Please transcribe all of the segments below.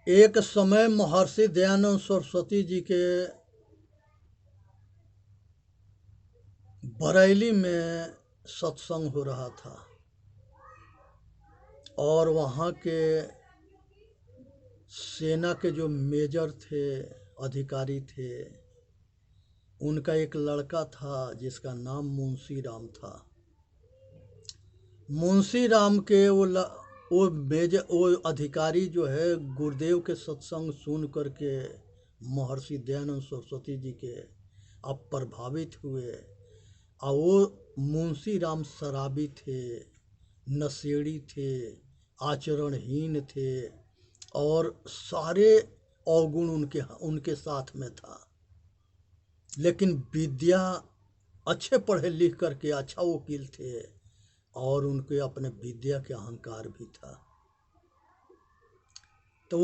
एक समय महर्षि दयानंद सरस्वती जी के बरेली में सत्संग हो रहा था और वहाँ के सेना के जो मेजर थे, अधिकारी थे, उनका एक लड़का था जिसका नाम मुंशी राम था। मुंशी राम के वो अधिकारी जो है गुरुदेव के सत्संग सुन करके महर्षि दयानंद सरस्वती जी के अब प्रभावित हुए। और वो मुंशी राम शराबी थे, नशेड़ी थे, आचरणहीन थे और सारे अवगुण उनके उनके साथ में था। लेकिन विद्या, अच्छे पढ़े लिख करके अच्छा वकील थे और उनके अपने विद्या के अहंकार भी था। तो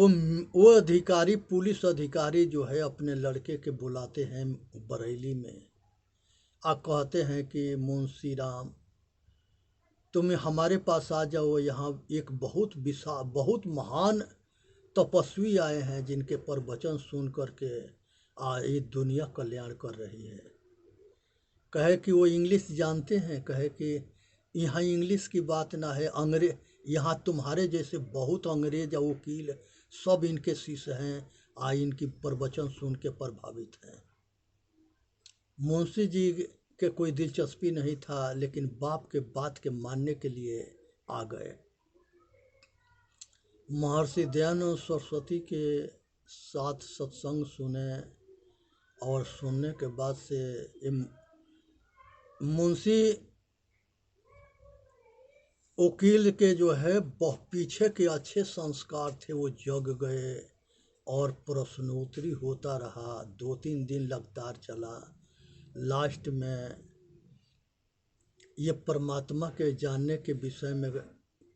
वो अधिकारी, पुलिस अधिकारी जो है अपने लड़के के बुलाते हैं बरेली में और कहते हैं कि मुंशी राम तुम हमारे पास आ जाओ, यहाँ एक बहुत महान तपस्वी आए हैं जिनके प्रवचन सुन करके ये दुनिया कल्याण कर रही है। कहे कि वो इंग्लिश जानते हैं, कहे कि यहाँ इंग्लिश की बात ना है, अंग्रेज यहाँ तुम्हारे जैसे बहुत अंग्रेज और वकील सब इनके शिष्य हैं, इनकी प्रवचन सुन के प्रभावित हैं। मुंशी जी के कोई दिलचस्पी नहीं था, लेकिन बाप के बात के मानने के लिए आ गए। महर्षि दयानंद सरस्वती के साथ सत्संग सुने और सुनने के बाद से मुंशी वकील के जो है पीछे के अच्छे संस्कार थे वो जग गए और प्रश्नोत्तरी होता रहा। 2-3 दिन लगातार चला। लास्ट में ये परमात्मा के जानने के विषय में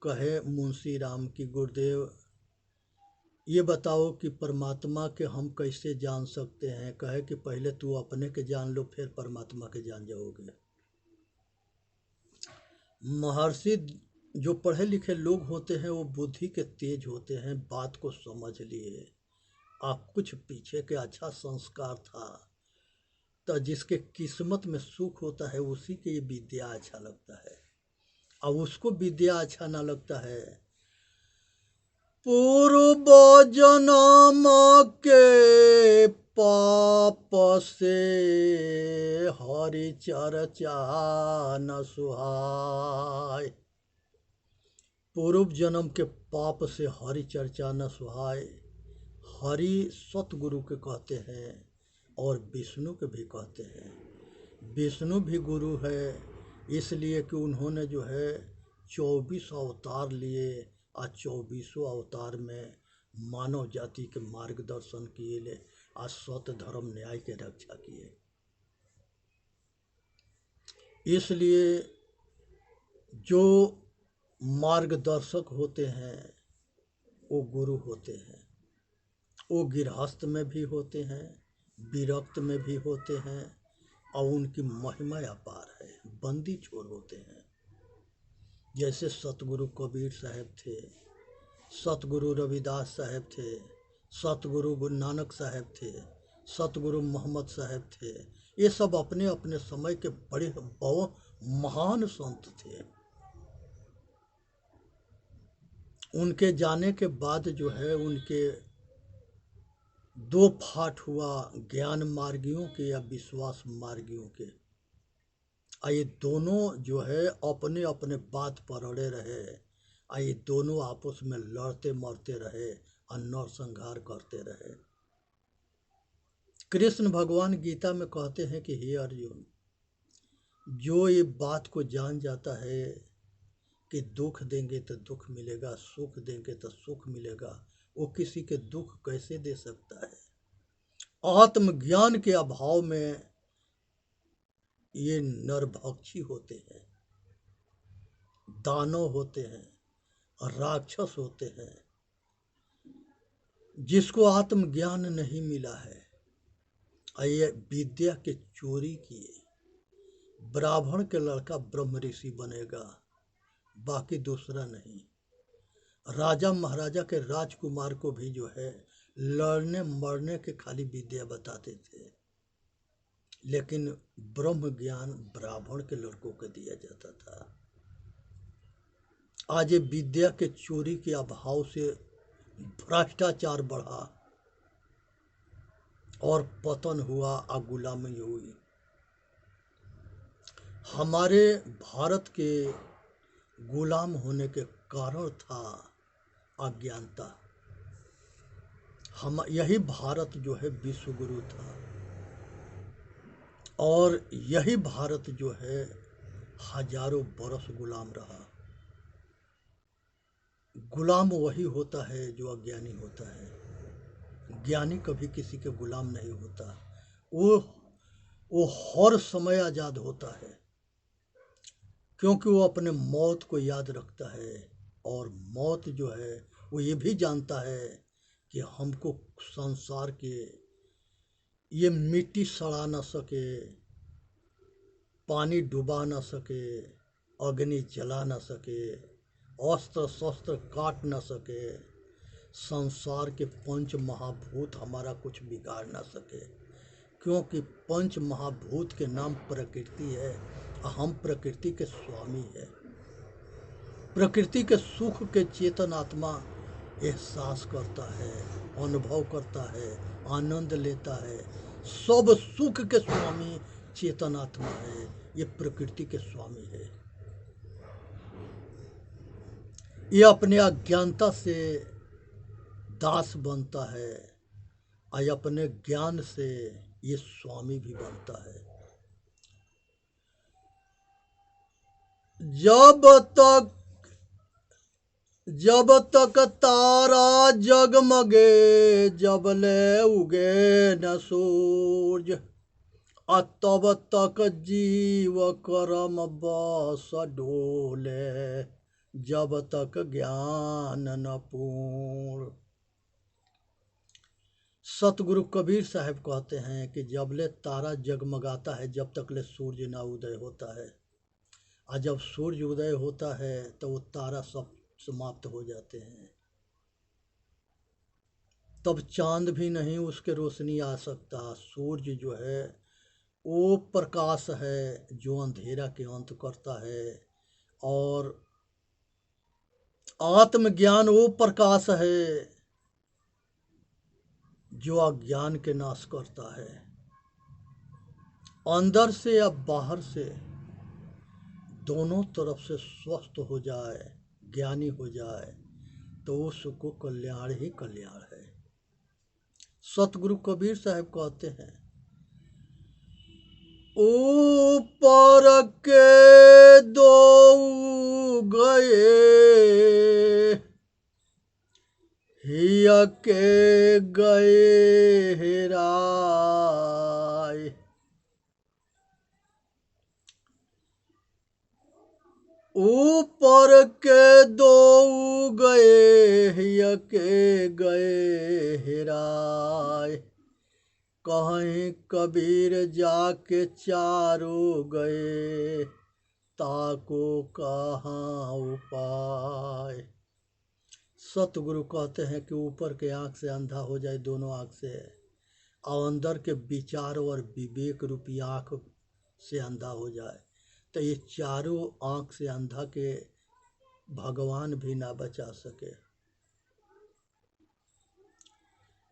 कहे मुंशी राम की गुरुदेव ये बताओ कि परमात्मा के हम कैसे जान सकते हैं। कहे कि पहले तू अपने के जान लो, फिर परमात्मा के जान जाओगे। महर्षि जो पढ़े लिखे लोग होते हैं वो बुद्धि के तेज होते हैं, बात को समझ लिए। आप कुछ पीछे के अच्छा संस्कार था, तो जिसके किस्मत में सुख होता है उसी के ये विद्या अच्छा लगता है, और उसको विद्या अच्छा ना लगता है। पूर्व जन्म के पाप से हरि चर्चा न सुहाय। पूर्व जन्म के पाप से हरि चर्चा न सुहाय। हरि सतगुरु के कहते हैं और विष्णु के भी कहते हैं। विष्णु भी गुरु है, इसलिए कि उन्होंने जो है 24 अवतार लिए और 24 अवतार में मानव जाति के मार्गदर्शन किए और सत्य धर्म न्याय के रक्षा किए। इसलिए जो मार्गदर्शक होते हैं वो गुरु होते हैं। वो गृहस्थ में भी होते हैं, विरक्त में भी होते हैं और उनकी महिमा अपार है। बंदी छोर होते हैं। जैसे सतगुरु कबीर साहब थे, सतगुरु रविदास साहब थे, सतगुरु गुरु नानक साहब थे, सतगुरु मोहम्मद साहब थे। ये सब अपने अपने समय के बड़े बहुत महान संत थे। उनके जाने के बाद जो है उनके 2 फाट हुआ, ज्ञान मार्गियों के या विश्वास मार्गियों के। ये दोनों जो है अपने अपने बात पर अड़े रहे, ये दोनों आपस में लड़ते मरते रहे और नरसंहार करते रहे। कृष्ण भगवान गीता में कहते हैं कि हे अर्जुन, जो ये बात को जान जाता है कि दुख देंगे तो दुख मिलेगा, सुख देंगे तो सुख मिलेगा, वो किसी के दुख कैसे दे सकता है। आत्मज्ञान के अभाव में ये नरभक्षी होते हैं, दानव होते हैं, राक्षस होते हैं। जिसको आत्मज्ञान नहीं मिला है, ये विद्या के चोरी किए। ब्राह्मण के लड़का ब्रह्म ऋषि बनेगा, बाकी दूसरा नहीं। राजा महाराजा के राजकुमार को भी जो है लड़ने मरने के खाली विद्या बताते थे, लेकिन ब्रह्म ज्ञान ब्राह्मण के लड़कों को दिया जाता था। आज ये विद्या के चोरी के अभाव से भ्रष्टाचार बढ़ा और पतन हुआ और गुलामी हुई। हमारे भारत के गुलाम होने के कारण था अज्ञानता। हम यही भारत जो है विश्व गुरु था, और यही भारत जो है हजारों बरस गुलाम रहा। गुलाम वही होता है जो अज्ञानी होता है। ज्ञानी कभी किसी के गुलाम नहीं होता। वो हर समय आज़ाद होता है, क्योंकि वो अपने मौत को याद रखता है, और मौत जो है वो ये भी जानता है कि हमको संसार के ये मिट्टी सड़ा ना सके, पानी डुबा ना सके, अग्नि जला ना सके, अस्त्र शस्त्र काट ना सके, संसार के पंच महाभूत हमारा कुछ बिगाड़ ना सके, क्योंकि पंच महाभूत के नाम प्रकृति है। हम प्रकृति के स्वामी है। प्रकृति के सुख के चेतन आत्मा एहसास करता है, अनुभव करता है, आनंद लेता है। सब सुख के स्वामी चेतन आत्मा है, ये प्रकृति के स्वामी है। ये अपने अज्ञानता से दास बनता है, और अपने ज्ञान से ये स्वामी भी बनता है। जब तक तारा जगमगे, जबले उगे न सूरज, तब तक जीव कर्म बस डोले, जब तक ज्ञान न पूर्ण। सतगुरु कबीर साहब कहते हैं कि जबले तारा जगमगाता है, जब तक ले सूर्य ना उदय होता है, और जब सूर्य उदय होता है तो वो तारा सब समाप्त हो जाते हैं। तब चांद भी नहीं उसके रोशनी आ सकता। सूर्य जो है वो प्रकाश है जो अंधेरा के अंत करता है, और आत्मज्ञान वो प्रकाश है जो अज्ञान के नाश करता है। अंदर से या बाहर से दोनों तरफ से स्वस्थ हो जाए, ज्ञानी हो जाए, तो उसको कल्याण ही कल्याण है। सतगुरु कबीर साहब कहते हैं, ऊपर के दो गए, हिया के गए हेराय। ऊपर के दो गए, हिया के गए हेराय। कहीं कबीर जाके चारों गए, ताको कहाँ उपाय। सतगुरु कहते हैं कि ऊपर के आँख से अंधा हो जाए, दोनों आँख से, और अंदर के विचार और विवेक रूपी आँख से अंधा हो जाए, तो ये चारों आँख से अंधा के भगवान भी ना बचा सके।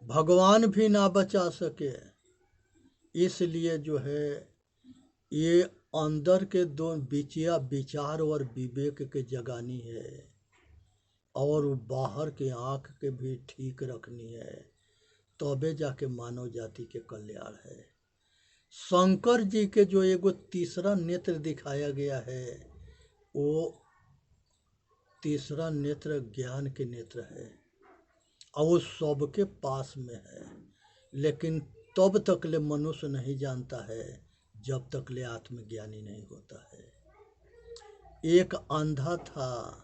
भगवान भी ना बचा सके। इसलिए जो है ये अंदर के दो विचार और विवेक के जगानी है, और बाहर के आँख के भी ठीक रखनी है, तबे जाके मानव जाति के कल्याण है। शंकर जी के जो एगो तीसरा नेत्र दिखाया गया है, वो तीसरा नेत्र ज्ञान के नेत्र है, और वो सबके पास में है, लेकिन तब तक ले मनुष्य नहीं जानता है जब तक ले आत्मज्ञानी नहीं होता है। एक अंधा था,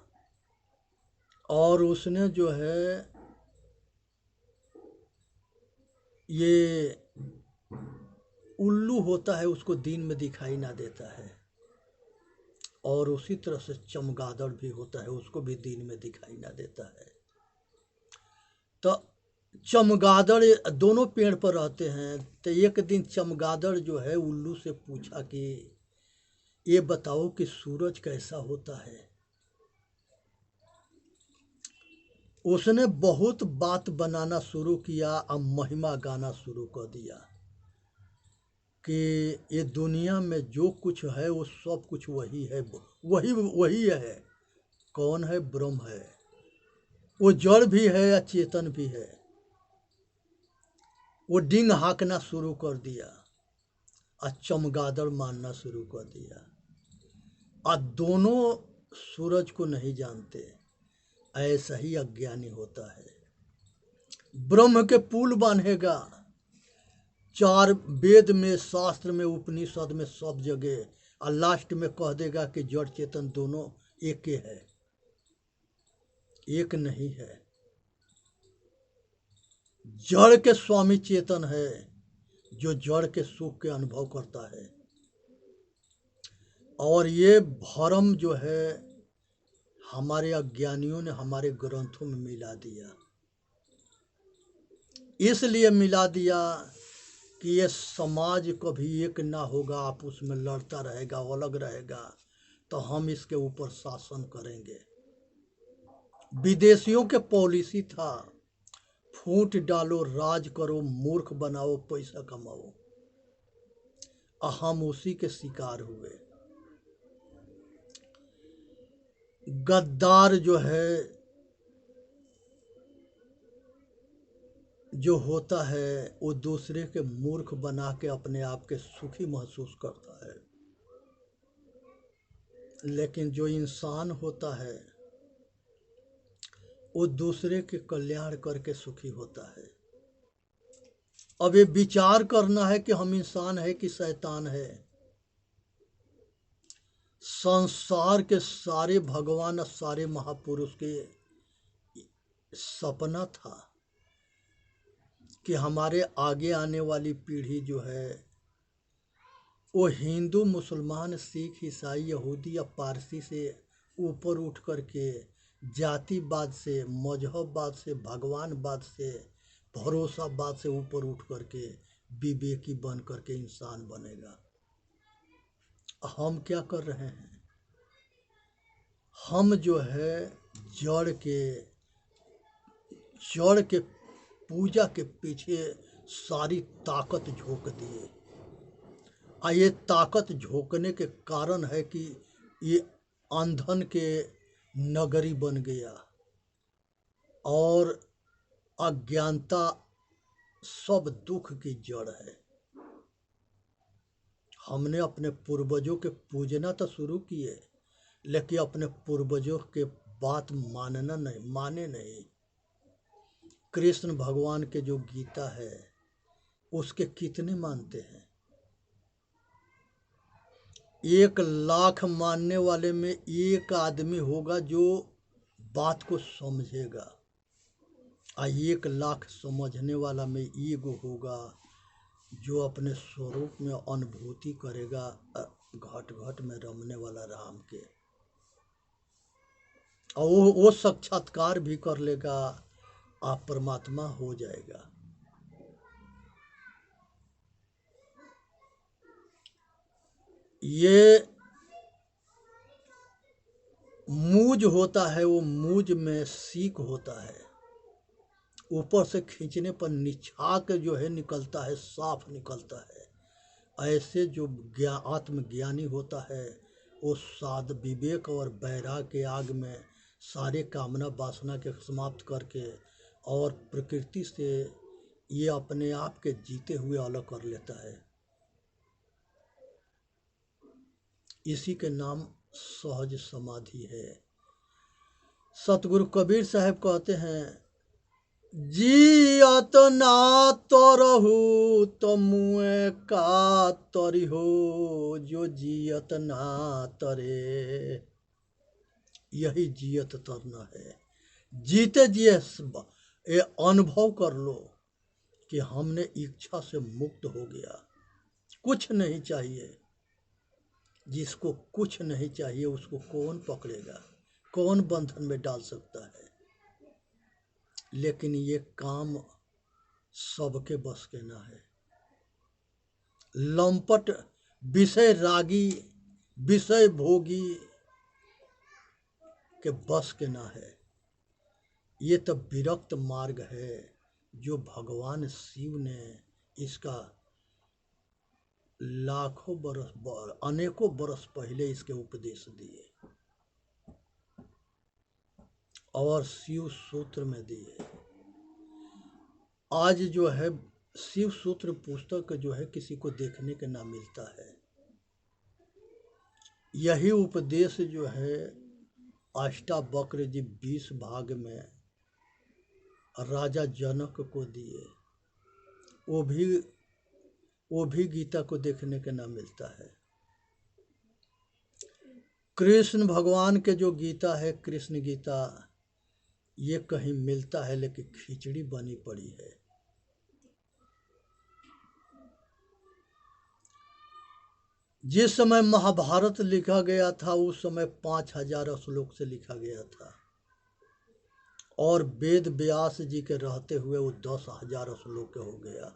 और उसने जो है ये उल्लू होता है, उसको दिन में दिखाई ना देता है, और उसी तरह से चमगादड़ भी होता है, उसको भी दिन में दिखाई ना देता है। तो चमगादड़ दोनों पेड़ पर रहते हैं। तो एक दिन चमगादड़ जो है उल्लू से पूछा कि ये बताओ कि सूरज कैसा होता है। उसने बहुत बात बनाना शुरू किया, अब महिमा गाना शुरू कर दिया कि ये दुनिया में जो कुछ है वो सब कुछ वही है, वही वही है। कौन है? ब्रह्म है। वो जड़ भी है या चेतन भी है। वो डिंग हाँकना शुरू कर दिया और चमगादड़ मारना शुरू कर दिया। और दोनों सूरज को नहीं जानते। ऐसा ही अज्ञानी होता है। ब्रह्म के पुल बांधेगा, चार वेद में, शास्त्र में, उपनिषद में, सब जगह, और लास्ट में कह देगा कि जड़ चेतन दोनों एक ही है, एक नहीं है। जड़ के स्वामी चेतन है, जो जड़ के सुख के अनुभव करता है। और ये भरम जो है हमारे अज्ञानियों ने हमारे ग्रंथों में मिला दिया। इसलिए मिला दिया कि ये समाज कभी एक ना होगा, आपस में लड़ता रहेगा, अलग रहेगा, तो हम इसके ऊपर शासन करेंगे। विदेशियों के पॉलिसी था, फूट डालो, राज करो, मूर्ख बनाओ, पैसा कमाओ। हम उसी के शिकार हुए। गद्दार जो है, जो होता है, वो दूसरे के मूर्ख बना के अपने आप के सुखी महसूस करता है। लेकिन जो इंसान होता है वो दूसरे के कल्याण करके सुखी होता है। अब ये विचार करना है कि हम इंसान है कि शैतान है। संसार के सारे भगवान और सारे महापुरुष के सपना था कि हमारे आगे आने वाली पीढ़ी जो है वो हिंदू, मुसलमान, सिख, ईसाई, यहूदी या पारसी से ऊपर उठ कर के जातिवाद से, मजहबवाद से, भगवानवाद से, भरोसावाद से ऊपर उठ कर के विवेकी बन कर के इंसान बनेगा। हम क्या कर रहे हैं? हम जो है जड़ के पूजा के पीछे सारी ताकत झोंक दिए। और ये ताकत झोंकने के कारण है कि ये अंधन के नगरी बन गया और अज्ञानता सब दुख की जड़ है। हमने अपने पूर्वजों के पूजना तो शुरू किए, लेकिन अपने पूर्वजों के बात माने नहीं। कृष्ण भगवान के जो गीता है उसके कितने मानते हैं? 1,00,000 मानने वाले में एक आदमी होगा जो बात को समझेगा, और 1,00,000 समझने वाला में ईगो होगा जो अपने स्वरूप में अनुभूति करेगा घट घट में रमने वाला राम के, और वो साक्षात्कार भी कर लेगा, आप परमात्मा हो जाएगा। ये मूज होता है, वो मूज में सीख होता है, ऊपर से खींचने पर निछाक जो है निकलता है, साफ निकलता है। ऐसे जो आत्मज्ञानी होता है वो साध विवेक और वैराग के आग में सारे कामना वासना के समाप्त करके और प्रकृति से ये अपने आप के जीते हुए अलग कर लेता है। इसी के नाम सहज समाधि है। सतगुरु कबीर साहब कहते हैं, जियत ना तरहु तो मुँह का तरी हो, जो जियत ना तरे। यही जियत तरना है। जीते जिए ये अनुभव कर लो कि हमने इच्छा से मुक्त हो गया, कुछ नहीं चाहिए। जिसको कुछ नहीं चाहिए उसको कौन पकड़ेगा, कौन बंधन में डाल सकता है। लेकिन ये काम सबके बस के ना है। लंपट विषय रागी विषय भोगी के बस के ना है। ये तो विरक्त मार्ग है जो भगवान शिव ने इसका लाखों बरस अनेकों बरस पहले इसके उपदेश दिए और शिव सूत्र में दिए। आज जो है शिव सूत्र पुस्तक जो है किसी को देखने के ना मिलता है। यही उपदेश जो है अष्टावक्र जी 20 भाग में राजा जनक को दिए, वो भी गीता को देखने के ना मिलता है। कृष्ण भगवान के जो गीता है, कृष्ण गीता, ये कहीं मिलता है लेकिन खिचड़ी बनी पड़ी है। जिस समय महाभारत लिखा गया था उस समय 5000 श्लोक से लिखा गया था और वेद व्यास जी के रहते हुए वो 10,000 श्लोक हो गया।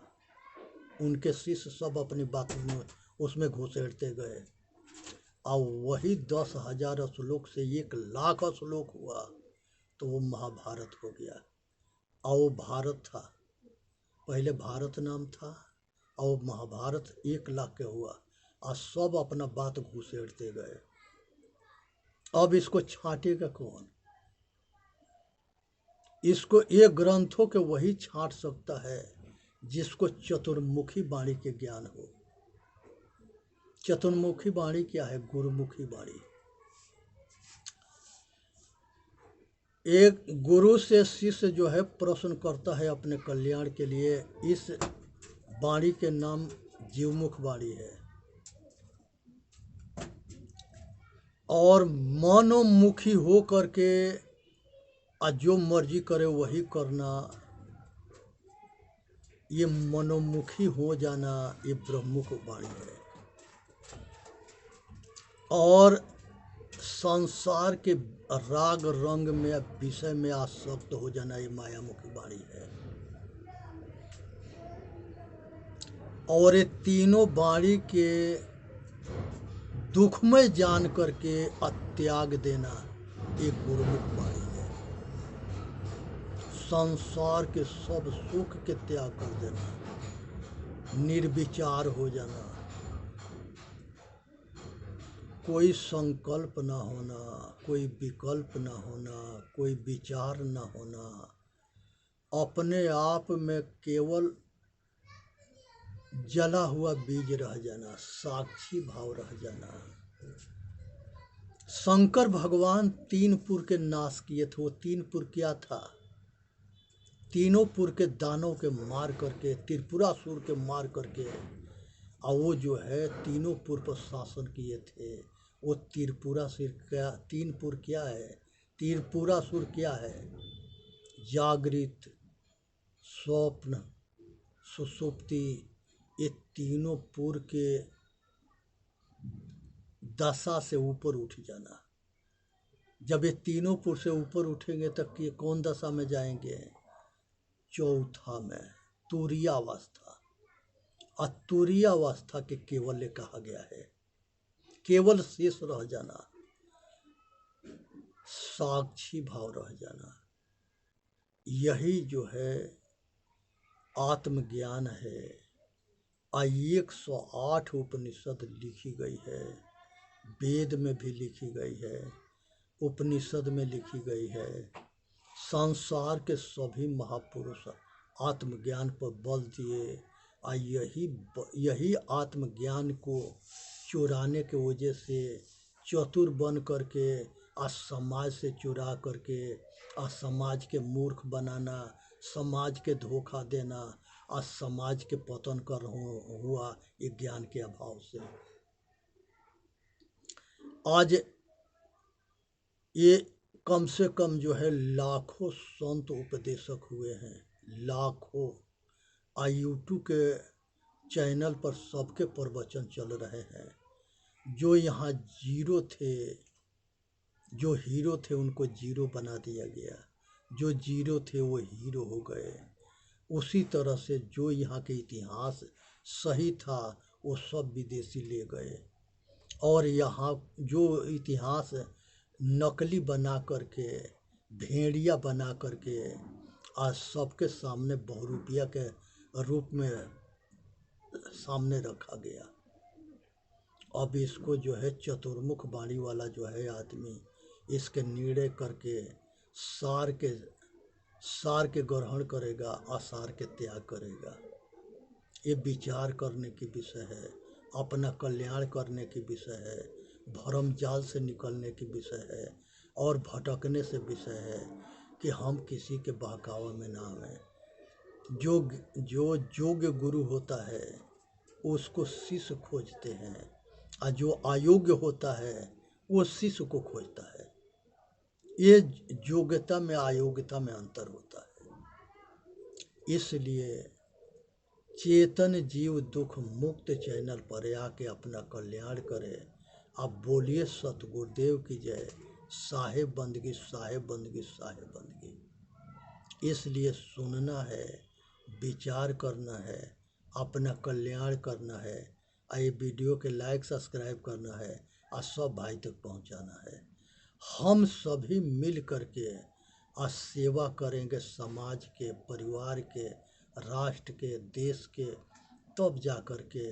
उनके शिष्य सब अपनी बात में उसमें घुसेड़ते गए और वही 10,000 श्लोक से 1,00,000 श्लोक हुआ तो वो महाभारत हो गया। और वो भारत था, पहले भारत नाम था और महाभारत 1,00,000 के हुआ और सब अपना बात घुसेड़ते गए। अब इसको छांटेगा कौन? इसको ये ग्रंथों के वही छांट सकता है जिसको चतुर्मुखी वाणी के ज्ञान हो। चतुर्मुखी वाणी क्या है? गुरुमुखी वाणी। एक गुरु से शिष्य जो है प्रश्न करता है अपने कल्याण के लिए, इस वाणी के नाम जीवमुख वाणी है। और मनोमुखी हो करके जो मर्जी करे वही करना, ये मनोमुखी हो जाना, ये ब्रह्मुख वाणी है। और संसार के राग रंग में विषय में आसक्त हो जाना, ये मायामुखी वाणी है। और ये तीनों वाणी के दुख में जान करके त्याग देना एक गुरुमुख वाणी है। संसार के सब सुख के त्याग कर देना, निर्विचार हो जाना, कोई संकल्प ना होना, कोई विकल्प ना होना, कोई विचार ना होना, अपने आप में केवल जला हुआ बीज रह जाना, साक्षी भाव रह जाना। शंकर भगवान 3 पुर के नाश किए थे। वो 3 पुर क्या था? तीनों पुर के दानों के मार करके, त्रिपुरासुर के मार करके, और वो जो है तीनों पुर पर शासन किए थे। वो त्रिपुरासुर क्या, 3 पुर क्या है? त्रिपुरासुर क्या है? जागृत, स्वप्न, सुषुप्ति, ये तीनों पुर के दशा से ऊपर उठ जाना। जब ये तीनों पुर से ऊपर उठेंगे तब ये कौन दशा में जाएंगे? चौथा में तुरीयावस्था। तुरीयावस्था के केवल कहा गया है, केवल शेष रह जाना, साक्षी भाव रह जाना। यही जो है आत्मज्ञान है। 108 उपनिषद लिखी गई है, वेद में भी लिखी गई है, उपनिषद में लिखी गई है। संसार के सभी महापुरुष आत्मज्ञान पर बल दिए और यही आत्मज्ञान को चुराने के वजह से चतुर बन करके समाज से चुरा करके समाज के मूर्ख बनाना, समाज के धोखा देना और समाज के पतन कर हुआ ये ज्ञान के अभाव से। आज ये कम से कम जो है लाखों संत उपदेशक हुए हैं, लाखों। यूट्यूब के चैनल पर सबके प्रवचन चल रहे हैं जो यहाँ जीरो थे, जो हीरो थे उनको जीरो बना दिया गया, जो जीरो थे वो हीरो हो गए। उसी तरह से जो यहाँ के इतिहास सही था वो सब विदेशी ले गए, और यहाँ जो इतिहास नकली बना करके, भेड़िया बना करके आज सबके सामने बहुरूपिया के रूप में सामने रखा गया। अब इसको जो है चतुर्मुख वाणी वाला जो है आदमी, इसके निर्णय करके सार के ग्रहण करेगा, असार के त्याग करेगा। ये विचार करने की विषय है, अपना कल्याण करने की विषय है, भरम जाल से निकलने की विषय है, और भटकने से विषय है कि हम किसी के बहकावे में ना आवें। जो योग्य गुरु होता है उसको शिष्य खोजते हैं, और जो अयोग्य होता है वो शिष्य को खोजता है। ये योग्यता में अयोग्यता में अंतर होता है। इसलिए चेतन जीव दुख मुक्त चैनल पर आके अपना कल्याण करे। अब बोलिए सतगुरुदेव की जय। साहेब बंदगी, साहेब बंदगी, साहेब बंदगी। इसलिए सुनना है, विचार करना है, अपना कल्याण करना है, ये वीडियो के लाइक सब्सक्राइब करना है और सब भाई तक पहुंचाना है। हम सभी मिल करके सेवा करेंगे समाज के, परिवार के, राष्ट्र के, देश के, तब जा कर के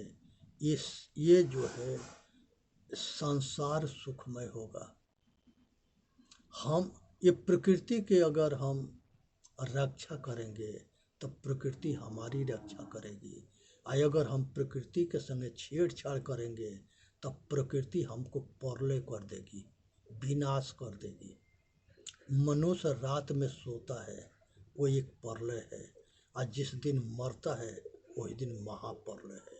ये जो है संसार सुखमय होगा। हम ये प्रकृति के अगर हम रक्षा करेंगे तो प्रकृति हमारी रक्षा करेगी, और अगर हम प्रकृति के संगे छेड़छाड़ करेंगे तो प्रकृति हमको प्रलय कर देगी, विनाश कर देगी। मनुष्य रात में सोता है वो एक प्रलय है, और जिस दिन मरता है वही दिन महाप्रलय है,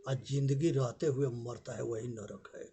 और जिंदगी रहते हुए मरता है वही नरक है।